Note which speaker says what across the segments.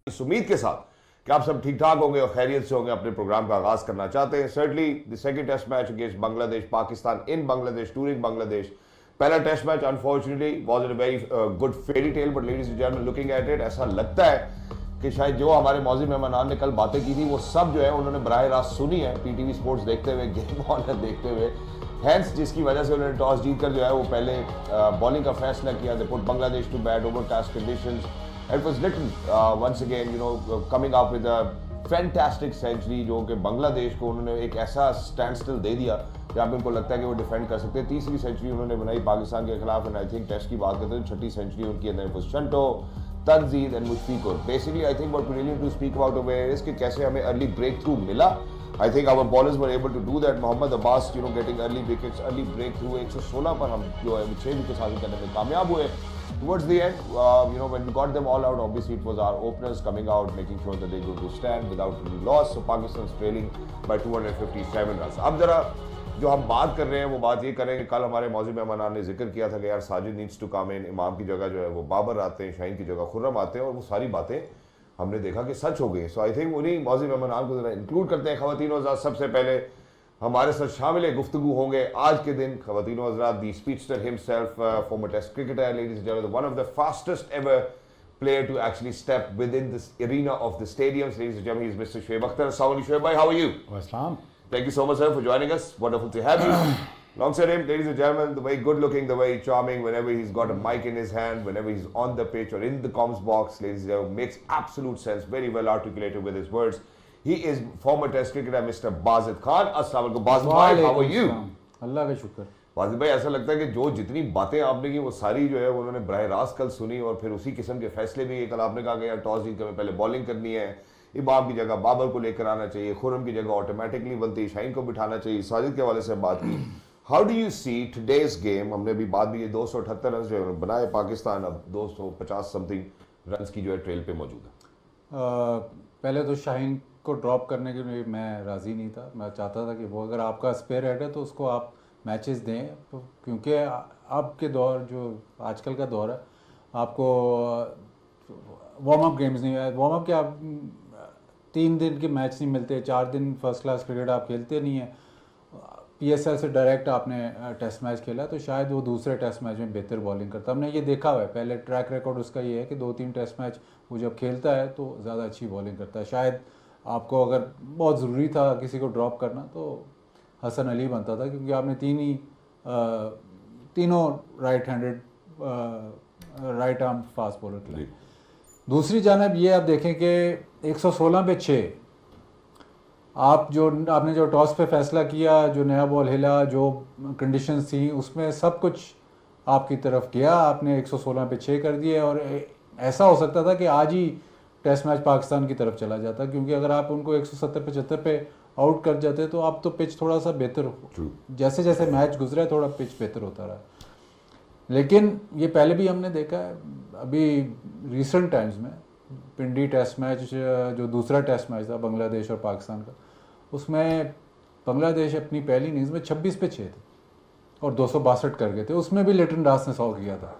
Speaker 1: इस उम्मीद के साथ कि आप सब ठीक ठाक होंगे और खैरियत से होंगे, अपने प्रोग्राम का आगाज करना चाहते हैं। Certainly the second test match against Bangladesh, Pakistan in Bangladesh, touring Bangladesh. पहला test match unfortunately was a very good fairy tale, but ladies and gentleman looking at it, ऐसा लगता है कि शायद जो हमारे मौजूद मेहमान ने कल बातें की थी वो सब जो है उन्होंने बराह रास्त सुनी है पीटीवी स्पोर्ट्स देखते हुए, गेम ऑन देखते हुए। हैंस जिसकी वजह से उन्होंने टॉस जीतकर जो है वो पहले बॉलिंग का फैसला किया। They put Bangladesh to bat overcast conditions. It was Little once again, coming up with a fantastic century जो कि बांग्लादेश को उन्होंने एक ऐसा स्टैंड स्टिल दे दिया जहाँ पे उनको लगता है कि वो डिफेंड कर सकते हैं। तीसरी सेंचुरी उन्होंने बनाई पाकिस्तान के खिलाफ, एंड आई थिंक टेस्ट की बात करते हैं छठी सेंचुरी उनकी अंदर वो Shanto, Tanzid and Mushfiqur. Basically I think what we really to speak about over is कि कैसे हमें अर्ली ब्रेक थ्रू मिला। I think our bowlers were able to do that. Mohammad Abbas getting early wickets, early breakthrough 116 पर हम जो है 6 विकेट हासिल करने में कामयाब हुए। Towards the end, when we got them all out, obviously it was our openers coming out, making sure that they go to stand without any loss. So Pakistan's trailing by 257 runs. अब जरा जो हम बात कर रहे हैं वो बात ये करें कि कल हमारे मौजूद मेहमान ने जिक्र किया था कि यार साजिद नीड्स टू कम इन, इमाम की जगह जो है वो बाबर आते हैं, शाहीन की जगह खुर्रम आते हैं, और वो सारी बातें हमने देखा कि सच हो गई। सो आई थिंक उन्हीं मौजूद मेहमान को जरा इंक्लूड करते हैं। ख़वातीन और हज़रात, सबसे पहले हमारे साथ शामिल गुफ्तगू होंगे आज के दिन ख़वातीन और हज़रात the speedster himself, former test cricketer, ladies and gentleman, one of the fastest ever player to actually step within this arena of the stadiums. Ladies and gentlemen, he's Mr. Shoaib Akhtar. Assalamu alaikum, Shoaib bhai, how are you?
Speaker 2: Assalam.
Speaker 1: Thank you so much, sir, for joining us. Wonderful to have you. Alongside him, ladies and gentlemen, the way good looking, the way charming, whenever he's got a mic in his hand, whenever he's on the pitch or in the comms box, ladies and gentlemen, makes absolute sense, very well articulated with his words. He is former test cricketer Mr. Basit Khan. Assalamu alaikum, Basit bhai, how are you?
Speaker 2: अल्लाह का शुक्र।
Speaker 1: बाजित भाई, ऐसा लगता है कि जो जितनी बातें आपने की वो सारी जो है उन्होंने बराह रास्त कल सुनी, और फिर उसी किस्म के फैसले भी। कल आपने कहा कि यार टॉस जीत कर पहले बॉलिंग करनी है, इमाम की जगह बाबर को लेकर आना चाहिए, खुर्रम की जगह ऑटोमेटिकली बनती शाहीन को बिठाना चाहिए, साजिद के हवाले से बात की। How do you see today's game? हमने भी बात भी, ये 278 रन जो बनाए पाकिस्तान, अब 250 समथिंग रन की जो है ट्रेल पे मौजूद है।
Speaker 2: पहले तो शाहीन को ड्रॉप करने के लिए मैं राज़ी नहीं था। मैं चाहता था कि वो अगर आपका स्पेयर हेड है तो उसको आप मैचेस दें, क्योंकि अब के दौर जो आजकल का दौर है, आपको वार्म अप गेम्स नहीं है। वार्म अप के आप 3 दिन के मैच नहीं मिलते, 4 दिन फर्स्ट क्लास क्रिकेट आप खेलते नहीं हैं। पीएसएल से डायरेक्ट आपने टेस्ट मैच खेला तो शायद वो दूसरे टेस्ट मैच में बेहतर बॉलिंग करता। हमने ये देखा हुआ है, पहले ट्रैक रिकॉर्ड उसका ये है कि 2-3 टेस्ट मैच वो जब खेलता है तो ज़्यादा अच्छी बॉलिंग करता है। शायद आपको अगर बहुत ज़रूरी था किसी को ड्रॉप करना तो हसन अली बनता था, क्योंकि आपने तीनों right handed right arm fast bowler खेले। दूसरी जानब ये आप देखें कि 116 पे 6 आपने जो टॉस पे फैसला किया, जो नया बॉल हिला, जो कंडीशंस थी, उसमें सब कुछ आपकी तरफ गया। आपने 116 पे 6 कर दिए, और ऐसा हो सकता था कि आज ही टेस्ट मैच पाकिस्तान की तरफ चला जाता, क्योंकि अगर आप उनको 170-75 पे आउट कर जाते तो अब तो पिच थोड़ा सा बेहतर हो, जैसे जैसे मैच गुजरा है थोड़ा पिच बेहतर होता रहा। लेकिन ये पहले भी हमने देखा है, अभी रिसेंट टाइम्स में पिंडी टेस्ट मैच, जो दूसरा टेस्ट मैच था बांग्लादेश और पाकिस्तान का, उसमें बांग्लादेश अपनी पहली इनिंग्स में 26 पे 6 थे और 262 कर गए थे। उसमें भी लिटन दास ने 100 किया था।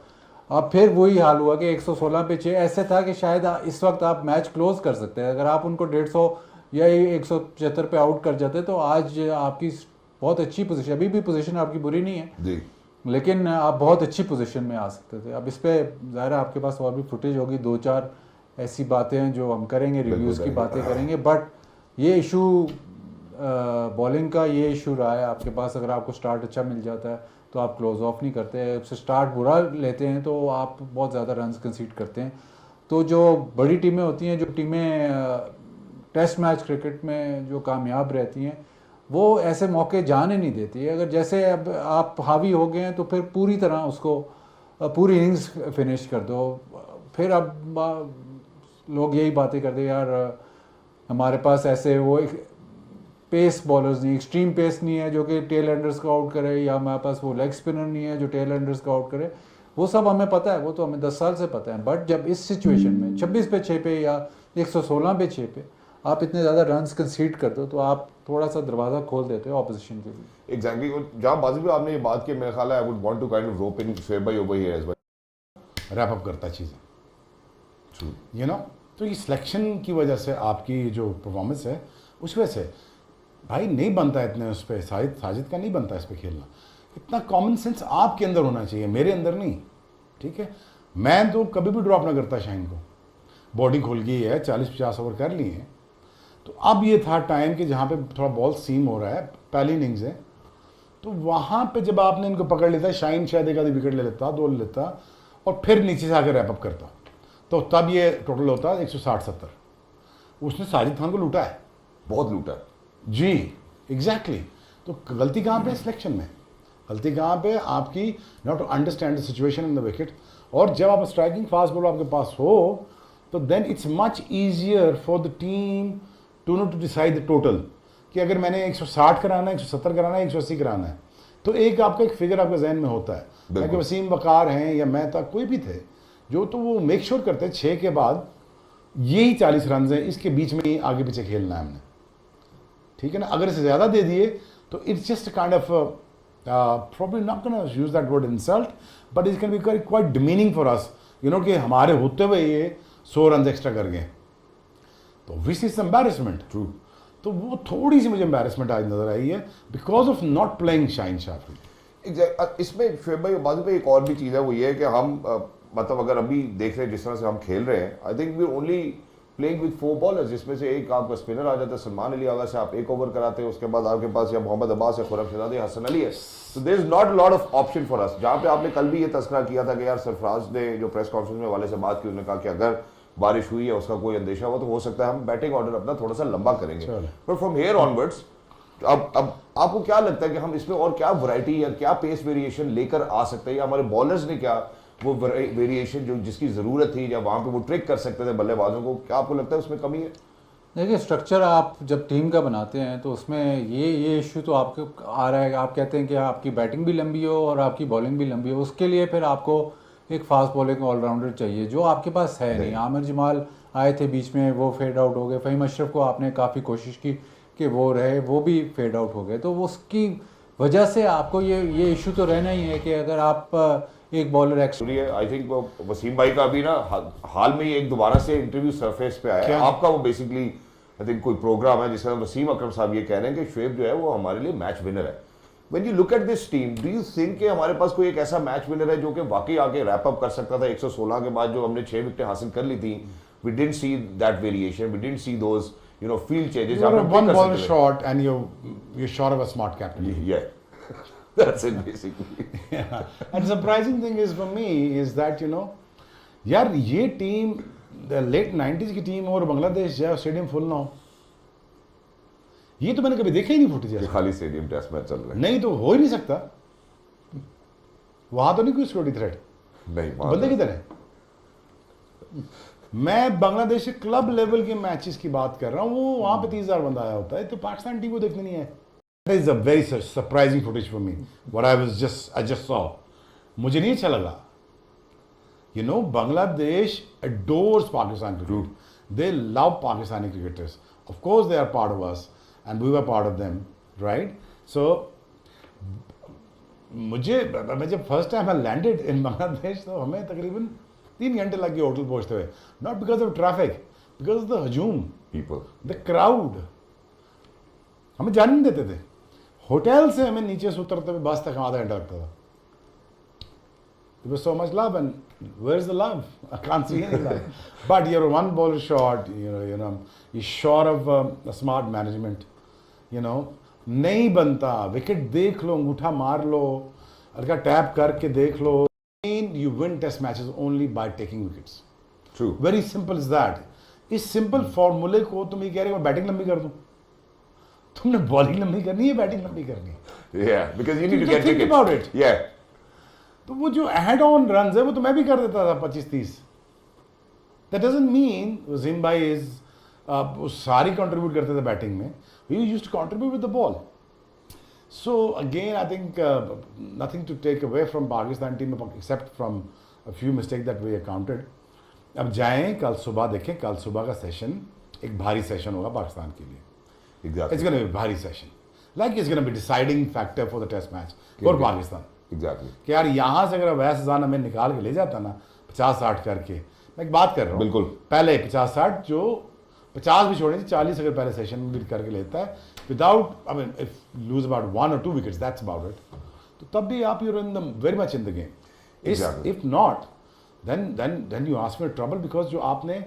Speaker 2: अब फिर वही हाल हुआ कि 116 पे 6 ऐसे था कि शायद इस वक्त आप मैच क्लोज कर सकते हैं। अगर आप उनको 150 या 175 पे आउट कर जाते तो आज आपकी बहुत अच्छी पोजीशन, अभी भी पोजीशन आपकी बुरी नहीं है
Speaker 1: जी,
Speaker 2: लेकिन आप बहुत अच्छी पोजीशन में आ सकते थे। अब इस पे ज़ाहिर है आपके पास और भी फुटेज होगी, 2-4 ऐसी बातें हैं जो हम करेंगे, रिव्यूज़ की बातें करेंगे। बट ये इशू बॉलिंग का ये इशू रहा है आपके पास। अगर आपको स्टार्ट अच्छा मिल जाता है तो आप क्लोज ऑफ नहीं करते, स्टार्ट बुरा लेते हैं तो आप बहुत ज़्यादा रन्स कंसीड करते हैं। तो जो बड़ी टीमें होती हैं, जो टीमें टेस्ट मैच क्रिकेट में जो कामयाब रहती हैं, वो ऐसे मौके जाने नहीं देती है। अगर जैसे अब आप हावी हो गए हैं तो फिर पूरी तरह उसको पूरी इनिंग्स फिनिश कर दो। फिर अब लोग यही बातें करते हैं, यार हमारे पास ऐसे वो पेस बॉलर्स नहीं, एक्सट्रीम पेस नहीं है जो कि टेल एंडर्स को आउट करे, या हमारे पास वो लेग स्पिनर नहीं है जो टेल एंडर्स को आउट करे। वो सब हमें पता है, वो तो हमें 10 साल से पता है। बट जब इस सिचुएशन में 26 पे 6 पे या 116 पे 6 पे आप इतने ज़्यादा रन्स कंसीड कर दो तो आप थोड़ा सा दरवाज़ा खोल देते हो ऑपोजिशन के लिए।
Speaker 1: एग्जैक्टली। जहाँ बाजी भी आपने ये बात की, मेरा ख्याल है I would want to kind of rope in Shoaib bhai over here as well,
Speaker 3: wrap up करता चीज़ें, यू नो तो ये सिलेक्शन की वजह से आपकी जो परफॉर्मेंस है उस वजह से भाई नहीं बनता इतने उस पर, साजिद का नहीं बनता इस पर खेलना। इतना कॉमन सेंस आपके अंदर होना चाहिए, मेरे अंदर नहीं, ठीक है। मैं तो कभी भी ड्रॉप ना करता शाहीन को, बॉडी खुल गई है, 40-50 ओवर कर लिए हैं, तो अब ये था टाइम कि जहाँ पे थोड़ा बॉल सीम हो रहा है, पहली इनिंग्स है, तो वहाँ पे जब आपने इनको पकड़ लेता, शाहीन शायद एक आधी विकेट ले लेता, 2 ले लेता और फिर नीचे से आकर रैपअप करता, तो तब ये टोटल होता 160-70। उसने साजिद खान को लूटा है,
Speaker 1: बहुत लूटा है
Speaker 3: जी, एग्जैक्टली। तो गलती कहाँ पे है सिलेक्शन में, गलती कहाँ पे आपकी, not to understand the situation in the wicket. और जब आप स्ट्राइकिंग फास्ट बॉलर आपके पास हो तो then it's much easier for the team to know to decide the total, कि अगर मैंने 160 कराना है, 170 कराना है, 180 कराना है, तो एक आपका एक फिगर आपके जहन में होता है। ताकि वसीम वकार हैं या मैं था, कोई भी थे जो, तो वो मेक श्योर करते हैं 6 के बाद यही 40 रन हैं, इसके बीच में ही आगे पीछे खेलना है हमने, ठीक है ना। अगर इसे ज़्यादा दे दिए तो it's just kind of probably not going to use that word insult, but it's going to be quite demeaning for us, you know, कि हमारे होते हुए ये 100 रन एक्स्ट्रा कर गए, तो विच इज एम्बैरेसमेंट।
Speaker 1: ट्रू।
Speaker 3: तो वो थोड़ी सी मुझे एम्बैरेसमेंट आज नजर आई है because of not playing Shaheen Shafi.
Speaker 1: इसमें शोएब भाई बाजू पे एक और भी चीज़ है, वो ये है कि हम मतलब अगर अभी देख रहे हैं जिस तरह से हम खेल रहे हैं, I think we only playing with 4 bowlers, जिसमें से एक आपका स्पिनर आ जाता है सलमान अली आगा से, आप 1 ओवर कराते हैं, उसके बाद आपके पास या मोहम्मद अब्बास या खुरम शहजाद या हसन अली है। So there is not lot of option for us. जहाँ पे आपने कल भी ये तस्करा किया था कि यार सरफराज ने जो प्रेस कॉन्फ्रेंस में वाले से बात की, उन्होंने कहा कि अगर बारिश हुई है, उसका कोई अंदेशा हुआ, तो हो सकता है हम बैटिंग ऑर्डर अपना थोड़ा सा लंबा करेंगे, पर फ्रॉम हियर ऑनवर्ड्स अब आपको क्या लगता है कि हम इसमें और क्या वैरायटी या क्या पेस वेरिएशन लेकर आ सकते हैं, या हमारे बॉलर्स ने क्या वो वेरिएशन जो जिसकी ज़रूरत थी, या वहाँ पे वो ट्रिक कर सकते थे बल्लेबाजों को, क्या आपको लगता है उसमें कमी है?
Speaker 2: देखिए, स्ट्रक्चर आप जब टीम का बनाते हैं तो उसमें ये इशू तो आपके आ रहा है। आप कहते हैं कि आपकी बैटिंग भी लंबी हो और आपकी बॉलिंग भी लंबी हो, उसके लिए फिर आपको एक फास्ट बॉलिंग ऑलराउंडर चाहिए, जो आपके पास है नहीं। आमिर जमाल आए थे बीच में, वो फेड आउट हो गए। फ़हीम अशरफ को आपने काफ़ी कोशिश की कि वो रहे, वो भी फेड आउट हो गए। तो उसकी वजह से आपको ये इशू तो रहना ही है कि अगर आप एक बॉलर एक्चुअली
Speaker 1: है। आई थिंक वसीम भाई का अभी ना हाल में ही एक दोबारा से इंटरव्यू सरफेस पे आया है आपका, वो बेसिकली आई थिंक कोई प्रोग्राम है जिसका वसीम अकरम साहब ये कह रहे हैं कि शोएब जो है वो हमारे लिए मैच विनर है। When you look at this team, do you think कि हमारे पास कोई एक ऐसा मैच विनर है जो कि वाकई आके रैप अप कर सकता था? 116 के बाद जो हमने 6 विकेटें हासिल कर ली थी, we didn't see that variation, we didn't see those you know field changes.
Speaker 3: One ball shot and you shot of a smart captain.
Speaker 1: या that's it basically.
Speaker 3: Yeah. And surprising thing is for me is that you know, यार ये team late 90s की team और बांग्लादेश जाए stadium full ना हो, ये तो मैंने कभी देखा ही नहीं फुटेज।
Speaker 1: खाली स्टेडियम टेस्ट मैच चल रहा है,
Speaker 3: नहीं तो हो ही नहीं सकता, वहां तो नहीं कोई सिक्योरिटी थ्रेट,
Speaker 1: नहीं
Speaker 3: तो बंदे किधर है? मैं बांग्लादेश के क्लब लेवल के मैचेस की बात कर रहा हूँ, वो वहां पे 30,000 बंदा आया होता है, तो पाकिस्तान टीम को देखने नहीं है। That is a very surprising footage for me. What I just saw. मुझे नहीं अच्छा लगा. You know, Bangladesh adores Pakistan cricket. They love Pakistani cricketers. Of course, they are part of us, and we were part of them, right? So, मैं जब first time I landed in Bangladesh, तो हमें तकरीबन 3 घंटे लग गए hotel पहुंचते हुए. Not because of traffic, because of the hujum,
Speaker 1: people,
Speaker 3: the crowd. हमें जाने नहीं देते थे. होटल से हमें नीचे से उतरते हुए बस तक आधा घंटा लगता था. There was so much love, and where's the love? I can't see any love. But you're one ball short, you're short of a smart management. You know, नहीं बनता. विकेट देख लो, अंगूठा मार लो, हल्का टैप करके देख लो. You win test matches only by taking wickets.
Speaker 1: True.
Speaker 3: Very simple is that. इस simple फॉर्मूले को तुम ये कह रहे हो मैं बैटिंग लंबी कर दूं, तुमने बॉलिंग लंबी करनी है, बैटिंग लंबी करनी है.
Speaker 1: Yeah, because you need to get
Speaker 3: think
Speaker 1: wickets.
Speaker 3: about it.
Speaker 1: Yeah.
Speaker 3: तो वो जो हेड ऑन रन है वो तो मैं भी कर देता था 25-30. दैट डजंट मीन वसीम भाई इज वो सारी कंट्रीब्यूट करते थे बैटिंग में. He used to contribute with the ball. So again I think nothing to take away from Pakistan team except from a few mistake that we accounted. अब जाएं कल सुबह देखें, कल सुबह का सेशन एक भारी सेशन होगा पाकिस्तान के लिए.
Speaker 1: Exactly.
Speaker 3: It's going to be a भारी session, like it's going to be deciding factor for the test match for Pakistan.
Speaker 1: Exactly.
Speaker 3: कि यार यहाँ से अगर वैस जान हमें निकाल के ले जाता ना 50-60 करके, मैं एक बात कर रहा हूँ,
Speaker 1: बिल्कुल।
Speaker 3: पहले 50-60 जो 50 भी छोड़े 40 अगर पहले सेशन में भी करके लेता है without, I mean if lose about 1 or 2 wickets, that's about it, तो तब भी आप you're in the very much in the game. If not then you ask for trouble, because जो आपने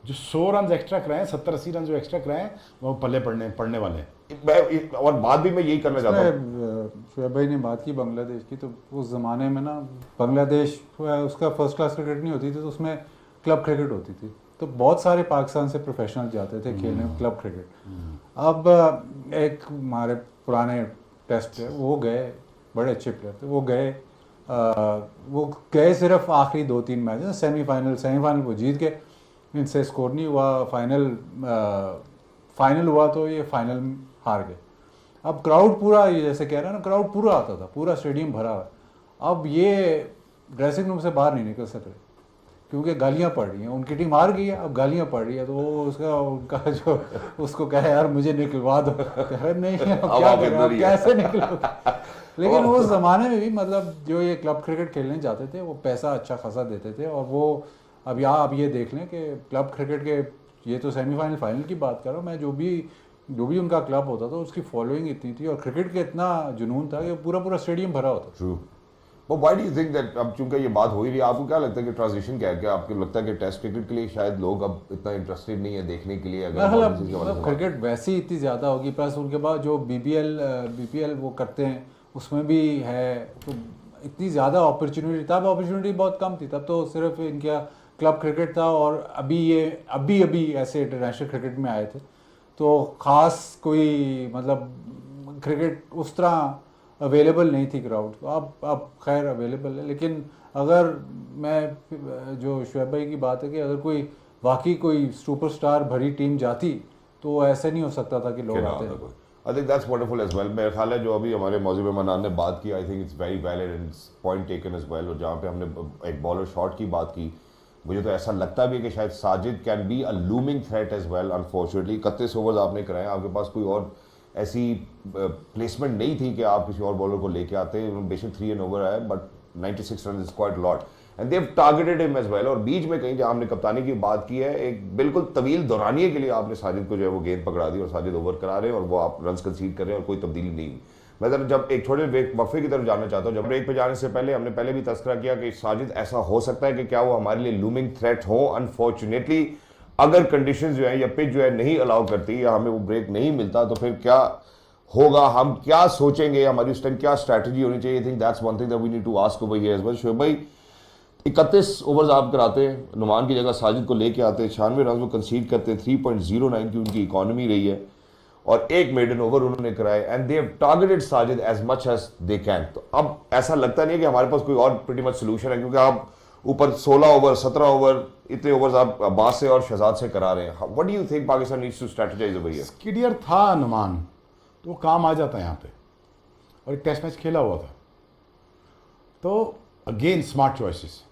Speaker 3: जो 100 रन एक्स्ट्रा कराए, 70-80 रन जो एक्स्ट्रा कराए, वो पल्ले पड़ने वाले हैं।
Speaker 1: और बात भी मैं यही करना चाहता हूँ,
Speaker 2: शुएब भाई ने बात की बांग्लादेश की, तो उस ज़माने में ना बांग्लादेश उसका फर्स्ट क्लास क्रिकेट नहीं होती थी, तो उसमें क्लब क्रिकेट होती थी, तो बहुत सारे पाकिस्तान से प्रोफेशनल जाते थे खेलने क्लब क्रिकेट। अब एक हमारे पुराने टेस्ट प्लेयर वो गए, बड़े अच्छे प्लेयर थे, वो गए सिर्फ आखिरी 2-3 मैच, सेमीफाइनल वो जीत के, इनसे स्कोर नहीं हुआ, फाइनल हुआ तो ये फाइनल हार गए। अब क्राउड पूरा, ये जैसे कह रहे हैं ना, क्राउड पूरा आता था, पूरा स्टेडियम भरा हुआ। अब ये ड्रेसिंग रूम से बाहर नहीं निकल सक रहे क्योंकि गालियाँ पड़ रही हैं, उनकी टीम हार गई है, अब गालियाँ पड़ रही है, तो वो उनका जो उसको कहे यार मुझे निकलवा दो, कह रहे नहीं अब क्या करें, अब कैसे निकलोगे। लेकिन उस ज़माने में भी मतलब जो ये क्लब क्रिकेट खेलने जाते थे वो पैसा अच्छा खासा देते थे, और वो अब ये देख लें कि क्लब क्रिकेट के, ये तो सेमीफाइनल फाइनल की बात कर रहा हूँ मैं, जो भी उनका क्लब होता था उसकी फॉलोइंग इतनी थी और क्रिकेट का इतना जुनून था कि पूरा स्टेडियम भरा होता था।
Speaker 1: True. But why do you think that, अब चूंकि ये बात हो ही रही है, आपको क्या लगता है कि ट्रांजिशन क्या है? क्या आपको लगता है कि टेस्ट क्रिकेट के लिए शायद लोग अब इतना इंटरेस्टेड नहीं है देखने के लिए? अगर
Speaker 2: क्रिकेट वैसे ही इतनी ज़्यादा होगी, प्लस उनके बाद जो बीपीएल वो करते हैं उसमें भी है, तो इतनी ज़्यादा अपॉर्चुनिटी, तब अपॉर्चुनिटी बहुत कम थी, तब तो सिर्फ इनका क्लब क्रिकेट था, और अभी ऐसे इंटरनेशनल क्रिकेट में आए थे, तो ख़ास कोई मतलब क्रिकेट उस तरह अवेलेबल नहीं थी क्राउड, तो अब खैर अवेलेबल है। लेकिन अगर मैं जो शुएब भाई की बात है कि अगर वाकई कोई सुपरस्टार भरी टीम जाती तो ऐसे नहीं हो सकता था कि लोग आते।
Speaker 1: I think that's wonderful as well. मेरा ख्याल है जो अभी हमारे मौजूद मनान ने बात की, I think it's very valid and point taken as well. और जहाँ पे हमने एक बॉलर शॉट की बात की, मुझे तो ऐसा लगता भी है कि शायद Sajid can be a looming threat as well. Unfortunately 31 overs आपने कराए, आपके पास कोई और ऐसी प्लेसमेंट नहीं थी कि आप किसी और बॉलर को लेके आते। बेशक 3 ओवर आए, but 96 run is quite lot and they have targeted him as well. और बीच में कहीं जहाँ हमने कप्तानी की बात की है, एक बिल्कुल तवील दौरानिए के लिए आपने साजिद को जो है वो गेंद पकड़ा दी और साजिद ओवर करा रहे हैं और वो आप रन कंसीड कर रहे हैं और कोई तब्दीली नहीं। मैं जरा जब एक छोटे वक्फे की तरफ जाना चाहता हूँ, जब ब्रेक पे जाने से पहले हमने पहले भी तस्करा किया कि साजिद ऐसा हो सकता है कि क्या वो हमारे लिए लूमिंग थ्रेट हो। अनफॉर्चुनेटली अगर कंडीशंस जो है या पिच जो है नहीं अलाउ करती या हमें वो ब्रेक नहीं मिलता तो फिर क्या होगा, हम क्या सोचेंगे, हमारी उस टाइम क्या स्ट्रैटेजी होनी चाहिए। I think that's one thing that we need to ask over here as well. Shoaib भाई 31 ओवर्स आप कराते हैं, नुमान की जगह साजिद को लेके आते हैं, 96 रन वो कंसीड करते हैं, 3.09 की उनकी इकॉनमी रही है और एक मेडन ओवर उन्होंने कराए and they have targeted Sajid as much as they can. तो अब ऐसा लगता नहीं है कि हमारे पास कोई और प्रीटी मच सोल्यूशन है, क्योंकि आप ऊपर 16 ओवर 17 ओवर इतने ओवर्स आप अब्बास से और शहजाद से करा रहे हैं। What do you think Pakistan needs to strategize over here?
Speaker 3: स्किडियर था नुमान, तो वो काम आ जाता है यहाँ पे, और एक टेस्ट मैच खेला हुआ था, तो again smart choices,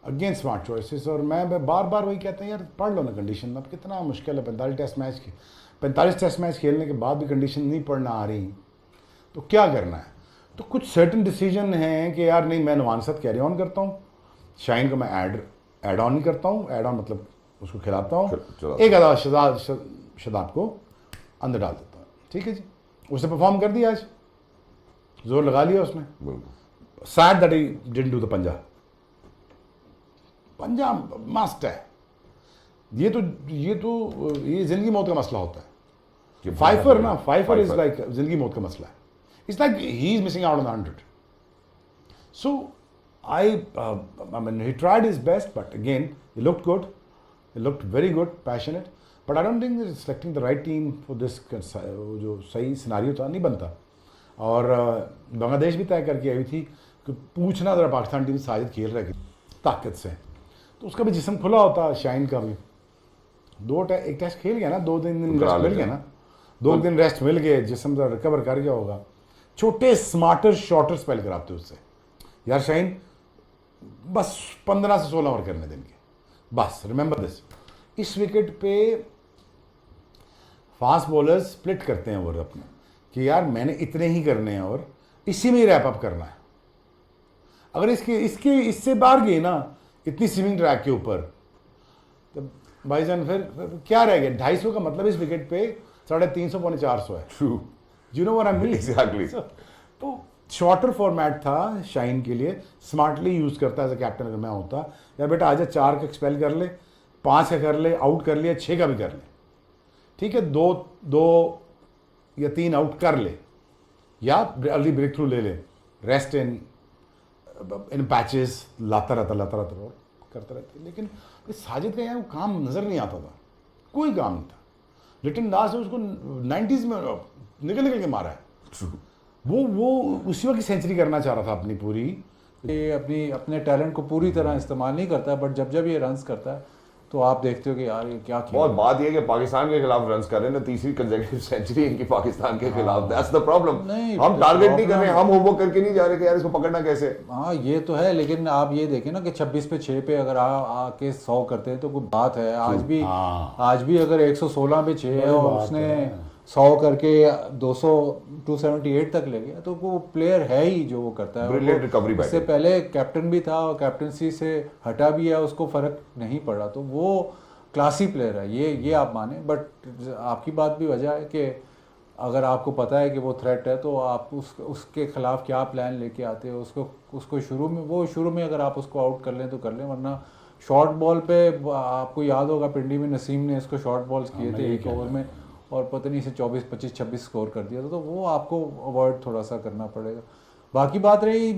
Speaker 3: again smart choices. और मैं बार बार वही कहते हैं यार पढ़ लो ना कंडीशन। अब कितना मुश्किल है 45 टेस्ट मैच खेलने के बाद भी कंडीशन नहीं पढ़ना आ रही, तो क्या करना है? तो कुछ सर्टन डिसीजन हैं कि यार नहीं, मैं नुमान के साथ कैरी ऑन करता हूँ, शाहीन को मैं ऐड ऑन नहीं करता हूँ, ऐड ऑन मतलब उसको खिलाता हूँ, एक आधा शदाब को अंदर डाल देता हूँ, ठीक है जी। उसने परफॉर्म कर दिया, आज जोर लगा लिया उसने। Sad that he didn't do the Punjab must है। ये जिंदगी मौत का मसला होता है। फाइफर इज लाइक जिंदगी मौत का मसला है। It's like he is missing out on 100। So I mean, he tried his best, but again, he looked good. He looked very good, passionate. But I don't think he's selecting the right team for this. जो सही scenario था नहीं बनता। और बांग्लादेश भी तय करके आई थी कि पूछना जरा पाकिस्तान टीम साजिद खेल रहा है ताकत से, तो उसका भी जिस्म खुला होता, शाहीन का भी। एक टेस्ट खेल गया ना, 2-3 दिन रेस्ट मिल गया ना, 2 दिन रेस्ट मिल गए, जिस्म जरा रिकवर कर गया होगा। छोटे स्मार्टर शॉर्टर स्पेल कराते उससे यार शाहीन, बस 15 से 16 ओवर करने देंगे बस। रिमेंबर दिस, इस विकेट पे फास्ट बॉलर्स स्प्लिट करते हैं ओवर अपने कि यार मैंने इतने ही करने हैं और इसी में ही रैप अप करना है। अगर इससे बाहर गए ना, इतनी स्विमिंग ट्रैक के ऊपर, तो भाईजान फिर क्या रह गया? 250 का मतलब इस विकेट पे 350 पौने 400 है।
Speaker 1: True,
Speaker 3: you know what I mean?
Speaker 1: Exactly.
Speaker 3: तो शॉर्टर फॉर्मेट था शाइन के लिए, स्मार्टली यूज करता एज अ कैप्टन अगर मैं होता, या बेटा आजा 4 का एक्सपेल कर ले, 5 का कर ले, आउट कर लिया, 6 का भी कर ले, ठीक है, 2 या 3 आउट कर ले, या अर्ली ब्रेक थ्रू ले ले, रेस्ट इन पैचेस, लाता रहता और करता रहता। लेकिन इस साजिद का यहाँ वो काम नजर नहीं आता था, कोई काम नहीं था। लिटन दास ने उसको 90s में निकल के मारा है। वो उसी वक्त सेंचुरी करना चाह रहा था अपनी पूरी।
Speaker 2: ये अपने टैलेंट को पूरी तरह इस्तेमाल नहीं करता, बट जब ये रन्स करता है तो आप देखते हो कि यार ये क्या किया।
Speaker 1: बहुत बात ये है कि पाकिस्तान के खिलाफ रन्स कर रहे हैं ना, तीसरी कंसेक्यूटिव सेंचुरी इनकी पाकिस्तान के खिलाफ, दैट्स द प्रॉब्लम।
Speaker 2: नहीं,
Speaker 1: हम टारगेट नहीं कर रहे, हम होमवर्क करके नहीं जा रहे कि यार इसको पकड़ना कैसे।
Speaker 2: हाँ ये तो है, लेकिन आप ये देखें ना कि 26 पे 6 पे अगर आके 100 करते हैं तो कोई बात है। आज भी अगर 116 पे 6 है और उसने 100 करके 278 तक ले गया, तो वो प्लेयर है ही जो वो करता है।
Speaker 1: Brilliant recovery
Speaker 2: इससे
Speaker 1: batting।
Speaker 2: पहले कैप्टन भी था और कैप्टनसी से हटा भी है, उसको फर्क नहीं पड़ा, तो वो क्लासी प्लेयर है, ये आप माने। बट आपकी बात भी वजह है कि अगर आपको पता है कि वो थ्रेट है तो आप उसके खिलाफ क्या प्लान लेके आते हो। उसको शुरू में अगर आप उसको आउट कर लें तो कर लें, वरना शॉर्ट बॉल पे आपको याद होगा पिंडी में नसीम ने इसको शॉर्ट बॉल्स किए थे एक ओवर में, और पता नहीं इसे 24, 25, 26 स्कोर कर दिया था। तो वो आपको अवॉइड थोड़ा सा करना पड़ेगा। बाकी बात रही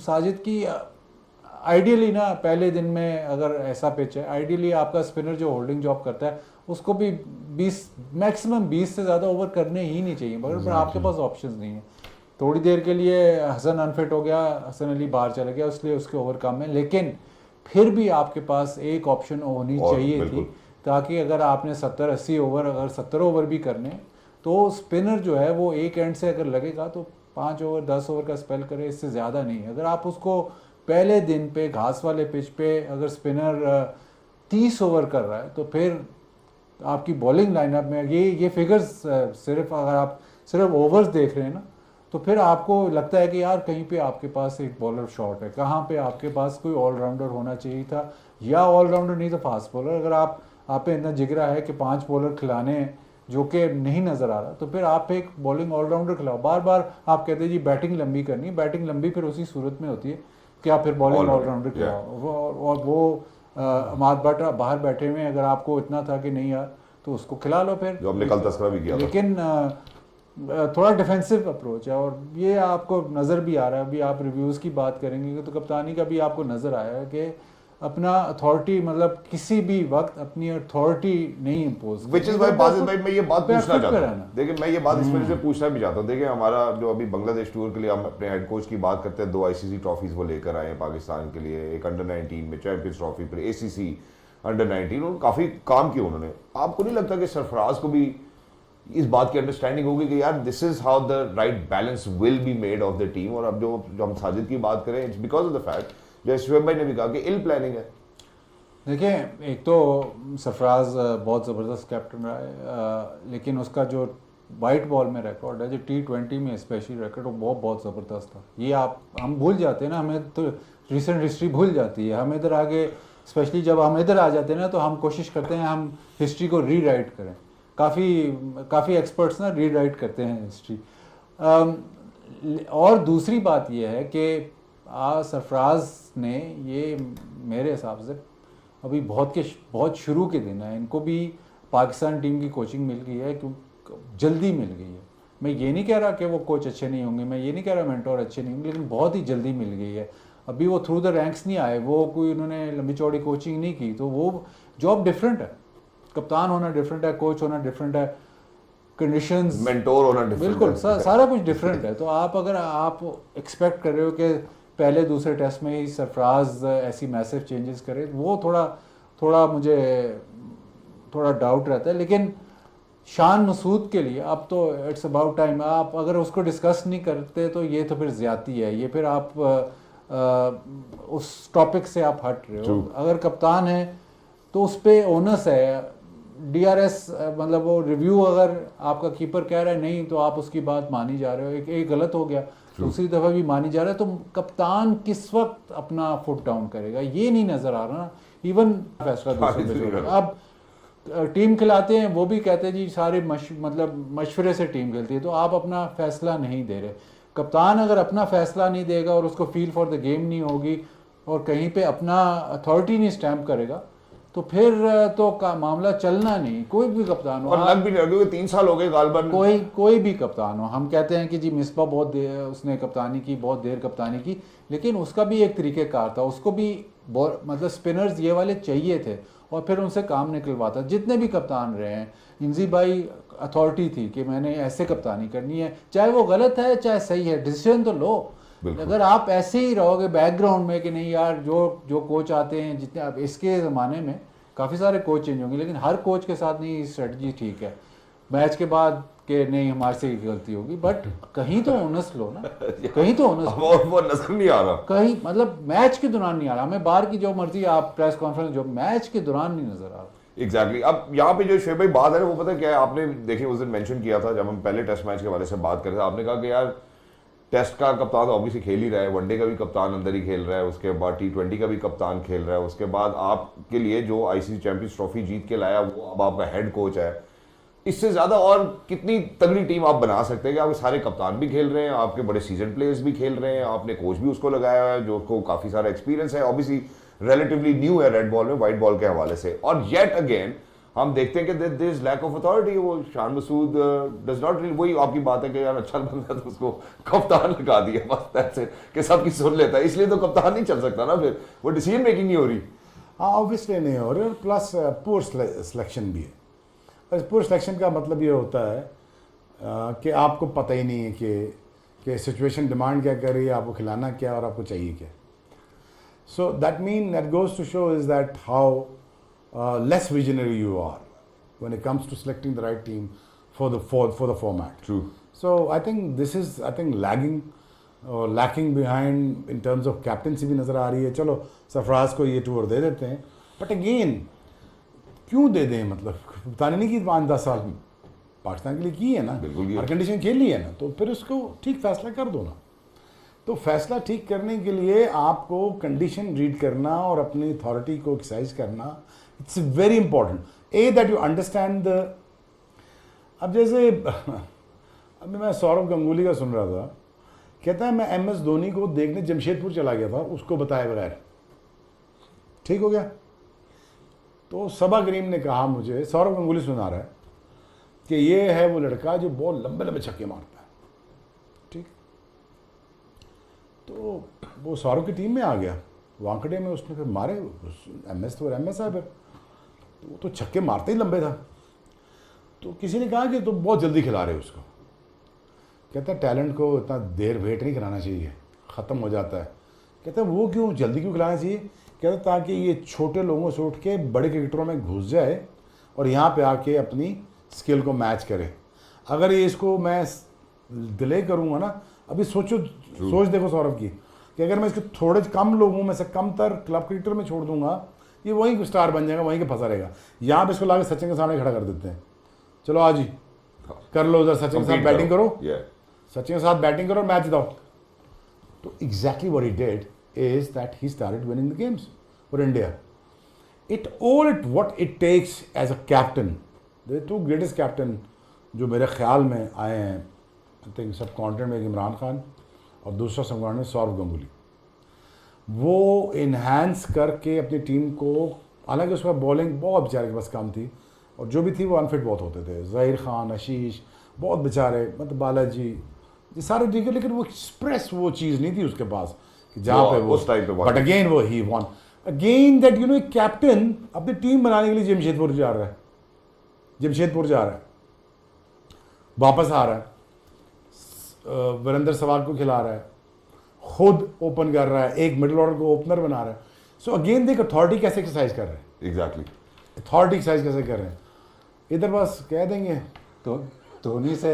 Speaker 2: साजिद की, आइडियली ना पहले दिन में अगर ऐसा पिच है, आइडियली आपका स्पिनर जो होल्डिंग जॉब करता है उसको भी 20 मैक्सिमम 20 से ज़्यादा ओवर करने ही नहीं चाहिए, मगर पर आपके पास ऑप्शंस नहीं है। थोड़ी देर के लिए हसन अनफिट हो गया, हसन अली बाहर चला गया, इसलिए उसके ओवर कम है, लेकिन फिर भी आपके पास एक ऑप्शन होनी चाहिए थी, ताकि अगर आपने 70-80 ओवर, अगर 70 ओवर भी करने तो स्पिनर जो है वो एक एंड से अगर लगेगा तो 5 ओवर 10 ओवर का स्पेल करे, इससे ज़्यादा नहीं। अगर आप उसको पहले दिन पे घास वाले पिच पे अगर स्पिनर 30 ओवर कर रहा है तो फिर आपकी बॉलिंग लाइनअप में ये फिगर्स सिर्फ अगर आप सिर्फ ओवर्स देख रहे हैं ना, तो फिर आपको लगता है कि यार कहीं पे आपके पास एक बॉलर शॉर्ट है, कहाँ पे आपके पास कोई ऑलराउंडर होना चाहिए था, या ऑलराउंडर नहीं तो फास्ट बॉलर। अगर आप पे इतना जिगरा है कि 5 बॉलर खिलाने हैं जो कि नहीं नज़र आ रहा, तो फिर आप एक बॉलिंग ऑलराउंडर खिलाओ। बार बार आप कहते हैं जी बैटिंग लंबी करनी, बैटिंग लंबी फिर उसी सूरत में होती है कि आप फिर बॉलिंग ऑलराउंडर खिलाओ। और वो अमाद भट्ट बाहर बैठे हुए, अगर आपको इतना था कि नहीं यार तो उसको खिला लो फिर,
Speaker 1: जो हमने कल तस्करा भी किया। लेकिन
Speaker 2: थोड़ा डिफेंसिव अप्रोच है, और ये आपको नज़र भी आ रहा है। अभी आप रिव्यूज़ की बात करेंगे तो कप्तानी का भी आपको नज़र आया है कि अपना अथॉरिटी, मतलब किसी भी वक्त अपनी अथॉरिटी नहीं impose.
Speaker 1: Which is why Bajid भाई मैं ये बात पूछना चाहता हूँ, देखिए मैं ये बात इस वजह से पूछना भी चाहता हूँ। देखिए हमारा जो अभी बांग्लादेश टूर के लिए हम अपने हेड कोच की बात करते हैं, 2 आईसीसी ट्रॉफीज वो लेकर आए हैं पाकिस्तान के लिए, एक अंडर 19 में चैंपियंस ट्रॉफी, फिर ACC अंडर 19, और काफ़ी काम किया उन्होंने। आपको नहीं लगता कि सरफराज को भी इस बात की अंडरस्टैंडिंग होगी कि यार this is how the right balance will be made of the team. और अब जो हम साजिद की बात करें, it's because of the fact, जैसे शुएब भाई ने भी कहा कि इल प्लानिंग है।
Speaker 2: देखिए एक तो सरफराज बहुत ज़बरदस्त कैप्टन रहा है, लेकिन उसका जो वाइट बॉल में रिकॉर्ड है, जो T20 में स्पेशली रिकॉर्ड, वो बहुत ज़बरदस्त था। ये हम भूल जाते हैं ना, हमें तो रिसेंट हिस्ट्री भूल जाती है। हम इधर आगे, स्पेशली जब हम इधर आ जाते हैं ना, तो हम कोशिश करते हैं हम हिस्ट्री को रीराइट करें। काफ़ी एक्सपर्ट्स ना रीराइट करते हैं हिस्ट्री। और दूसरी बात यह है कि सरफराज ने, ये मेरे हिसाब से अभी बहुत शुरू के दिन है, इनको भी पाकिस्तान टीम की कोचिंग मिल गई है, जल्दी मिल गई है। मैं ये नहीं कह रहा कि वो कोच अच्छे नहीं होंगे, मैं ये नहीं कह रहा मेंटोर अच्छे नहीं होंगे, लेकिन बहुत ही जल्दी मिल गई है। अभी वो थ्रू द रैंक्स नहीं आए, वो कोई उन्होंने लंबी चौड़ी कोचिंग नहीं की, तो वो जॉब डिफरेंट है। कप्तान होना डिफरेंट है, कोच होना डिफरेंट है, कंडीशंस,
Speaker 1: मेंटोर होना डिफरेंट,
Speaker 2: बिल्कुल सारा कुछ डिफरेंट है। तो अगर आप एक्सपेक्ट कर रहे हो कि पहले दूसरे टेस्ट में ही सरफराज ऐसी मैसिव चेंजेस करे, वो थोड़ा मुझे थोड़ा डाउट रहता है। लेकिन शान मसूद के लिए अब तो इट्स अबाउट टाइम। आप अगर उसको डिस्कस नहीं करते तो ये तो फिर ज्यादती है, ये फिर आप उस टॉपिक से आप हट रहे हो। अगर कप्तान है तो उस पर ओनस है। DRS मतलब वो रिव्यू, अगर आपका कीपर कह रहा है नहीं तो आप उसकी बात मानी जा रहे हो, एक गलत हो गया। दूसरी दफ़ा भी मानी जा रहा है, तो कप्तान किस वक्त अपना फुट डाउन करेगा ये नहीं नज़र आ रहा ना। इवन फैसला दूसरे पे छोड़ो। अब टीम खिलाते हैं, वो भी कहते हैं जी सारे मतलब मशवरे से टीम खेलती है, तो आप अपना फैसला नहीं दे रहे। कप्तान अगर अपना फैसला नहीं देगा और उसको फील फॉर द गेम नहीं होगी और कहीं पे अपना अथॉरिटी नहीं स्टैम्प करेगा, तो फिर तो का मामला चलना नहीं। कोई भी कप्तान हो,
Speaker 1: और लग भी नहीं रहा क्योंकि 3 साल हो गए गालबन।
Speaker 2: कोई भी कप्तान हो, हम कहते हैं कि जी मिसबा बहुत देर उसने कप्तानी की, बहुत देर कप्तानी की, लेकिन उसका भी एक तरीक़ेकार था, उसको भी मतलब स्पिनर्स ये वाले चाहिए थे और फिर उनसे काम निकलवाता। जितने भी कप्तान रहे हैं, इंजी भाई अथॉरिटी थी कि मैंने ऐसे कप्तानी करनी है, चाहे वो गलत है चाहे सही है, डिसीजन तो लो। अगर आप ऐसे ही रहोगे बैकग्राउंड में कि नहीं यार जो कोच आते हैं, जितने अब इसके ज़माने में काफ़ी सारे कोच चेंज होंगे, लेकिन हर कोच के साथ नहीं स्ट्रेटजी ठीक है मैच के बाद के नहीं हमारे से गलती होगी, बट कहीं तो ओनस लो ना, कहीं तो ओनस लो।
Speaker 1: और वो नजर नहीं आ रहा
Speaker 2: कहीं, मतलब मैच के दौरान नहीं आ रहा, हमें बाहर की जो मर्जी आप प्रेस कॉन्फ्रेंस, जो मैच के दौरान नहीं नजर आ रहा।
Speaker 1: एग्जैक्टली अब यहाँ पे जो शोएब भाई बात है ना, वो पता है क्या है, आपने देखिए उस दिन मेंशन किया था जब हम पहले टेस्ट मैच के वाले से बात कर रहे थे, आपने कहा कि यार टेस्ट का कप्तान ऑब्वियसली खेल ही रहा है, वनडे का भी कप्तान अंदर ही खेल रहा है, उसके बाद T20 का भी कप्तान खेल रहा है, उसके बाद आपके लिए जो ICC चैंपियंस ट्रॉफी जीत के लाया वो अब आपका हेड कोच है। इससे ज्यादा और कितनी तगड़ी टीम आप बना सकते हैं कि आपके सारे कप्तान भी खेल रहे हैं, आपके बड़े सीजन प्लेयर्स भी खेल रहे हैं, आपने कोच भी उसको लगाया है जो को काफी सारा एक्सपीरियंस है, ऑब्वियसली रिलेटिवली न्यू है रेड बॉल में व्हाइट बॉल के हवाले से। और येट अगेन हम देखते हैं कि there is lack of authority. वो शान मसूद डज नॉट, वही आपकी बात है कि यार अच्छा बंदा तो उसको कप्तान लगा दिया बस, दैट्स इट, कि सबकी सुन लेता है, इसलिए तो कप्तान नहीं चल सकता ना, फिर वो डिसीजन मेकिंग नहीं हो रही।
Speaker 3: हाँ ऑब्वियसली नहीं हो रही, और प्लस पुअर सिलेक्शन भी है। और पुअर सिलेक्शन का मतलब ये होता है कि आपको पता ही नहीं है कि सिचुएशन डिमांड क्या कर रही है, आपको खिलाना क्या और आपको चाहिए क्या। So that mean that goes to show is that how less visionary you are when it comes to selecting the right team for the format.
Speaker 1: True.
Speaker 3: So I think this is lagging or lacking behind in terms of captaincy भी नज़र आ रही है। चलो सरफराज को ये tour दे देते हैं, but again क्यों दे दें, मतलब कप्तानी नहीं की 5-10 साल पाकिस्तान के लिए की है ना, हर कंडीशन खेल ली है ना, तो फिर उसको ठीक फैसला कर दो ना। तो फैसला ठीक करने के लिए आपको कंडीशन रीड करना और अपनी अथॉरिटी को एक्सरसाइज करना, it's very important. A that you understand the, अब जैसे अभी मैं सौरव गंगुली का सुन रहा था, कहता है मैं MS धोनी को देखने जमशेदपुर चला गया था उसको बताए बगैर, ठीक हो गया। तो सबा करीम ने कहा मुझे, सौरव गंगुली सुना रहा है कि ये है वो लड़का जो बहुत लंबे लंबे छक्के मारता है, ठीक। तो वो सौरव की टीम में आ गया, वांकड़े में उसने फिर मारे, MS तो MS है, फिर वो तो छक्के मारते ही लंबे था। तो किसी ने कहा कि तो बहुत जल्दी खिला रहे उसको। कहता है टैलेंट को इतना देर वेट नहीं कराना चाहिए, ख़त्म हो जाता है। कहता है वो क्यों जल्दी क्यों खिलाना चाहिए? कहता ताकि ये छोटे लोगों से उठ के बड़े क्रिकेटरों में घुस जाए और यहाँ पे आके अपनी स्किल को मैच करे। अगर ये इसको मैं डिले करूँगा ना, अभी सोच देखो सौरभ की, कि अगर मैं इसके थोड़े कम लोगों में से कम तर क्लब क्रिकेटर में छोड़ दूंगा, ये वहीं स्टार बन जाएगा, वहीं के फंसा रहेगा। यहाँ पे इसको लाके सचिन के सामने खड़ा कर देते हैं, चलो आज ही कर लो उधर, सचिन के साथ बैटिंग करो, सचिन के साथ बैटिंग करो, मैच जिताओ। तो exactly what he did is that he started winning the games for India. What it takes as a captain, the two greatest captain जो मेरे ख्याल में आए हैं, आई थिंक सब कॉन्टिनेंट में, इमरान खान और दूसरा सबकॉन्टिनेंट में सौरव गंगुली। वो इन्हांस करके अपनी टीम को, हालांकि उसमें बॉलिंग बहुत बेचारे के पास कम थी और जो भी थी वो अनफिट बहुत होते थे, ज़हीर खान, आशीष, बहुत बेचारे, मतलब बालाजी, ये सारे ठीक है, लेकिन वो एक्सप्रेस वो चीज़ नहीं थी उसके पास कि जहाँ पे वो
Speaker 1: उस टाइम पे।
Speaker 3: बट अगेन वो ही वॉन अगेन दैट यू नो, एक कैप्टन अपनी टीम बनाने के लिए जमशेदपुर जा रहा है, वापस आ रहा है, वीरेंद्र सहवाग को खिला रहा है, खुद ओपन कर रहा है, एक मिडिल ऑर्डर को ओपनर बना रहा है। सो अगेन देख अथॉरिटी कैसे एक्सरसाइज कर रहे हैं,
Speaker 1: एग्जैक्टली
Speaker 3: अथॉरिटी एक्सरसाइज कैसे कर रहे हैं। इधर बस कह देंगे
Speaker 2: तो धोनी से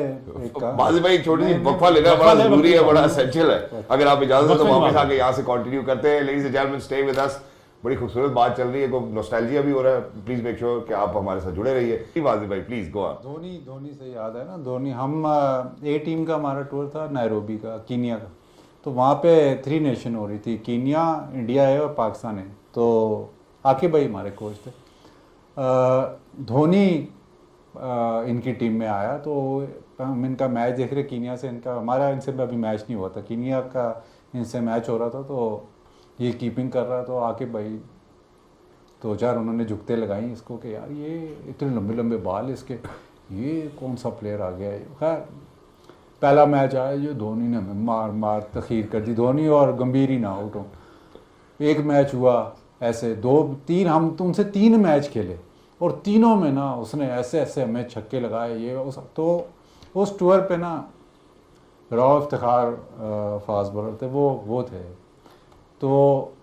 Speaker 1: बाजी भाई छोटी सी वक्फा लेना बड़ा जरूरी है, बड़ा एसेंशियल है। अगर आप इजाजत हो तो वापस आके यहाँ से कंटिन्यू करते हैं। Ladies and gentleman, stay with us. बड़ी खूबसूरत बात चल रही है, को नॉस्टैल्जिया भी हो रहा है। प्लीज मेक श्योर कि आप हमारे साथ जुड़े रहिए। वाजिब भाई प्लीज गो ऑन।
Speaker 2: धोनी से याद है ना, धोनी हम ए टीम का हमारा टूर था नैरोबी का, कीनिया का। तो वहाँ पे 3 नेशन हो रही थी, कीनिया, इंडिया है और पाकिस्तान है। तो आकिब भाई हमारे कोच थे। धोनी इनकी टीम में आया तो हम इनका मैच देख रहे कीनिया से। इनका हमारा इनसे अभी मैच नहीं हुआ था, कीनिया का इनसे मैच हो रहा था। तो ये कीपिंग कर रहा, तो आकिब भाई 2-4 उन्होंने जुगते लगाई इसको कि यार ये इतने लंबे लंबे बाल इसके, ये कौन सा प्लेयर आ गया है। खैर पहला मैच आया जो धोनी ने हमें मार मार तखीर कर दी, धोनी और गंभीर ही ना आउट हो। एक मैच हुआ ऐसे, 2-3 हम तुमसे 3 मैच खेले और तीनों में ना उसने ऐसे ऐसे हमें छक्के लगाए ये तो उस टूर पे ना राव इफ्तिखार फास्ट बॉलर थे, वो थे। तो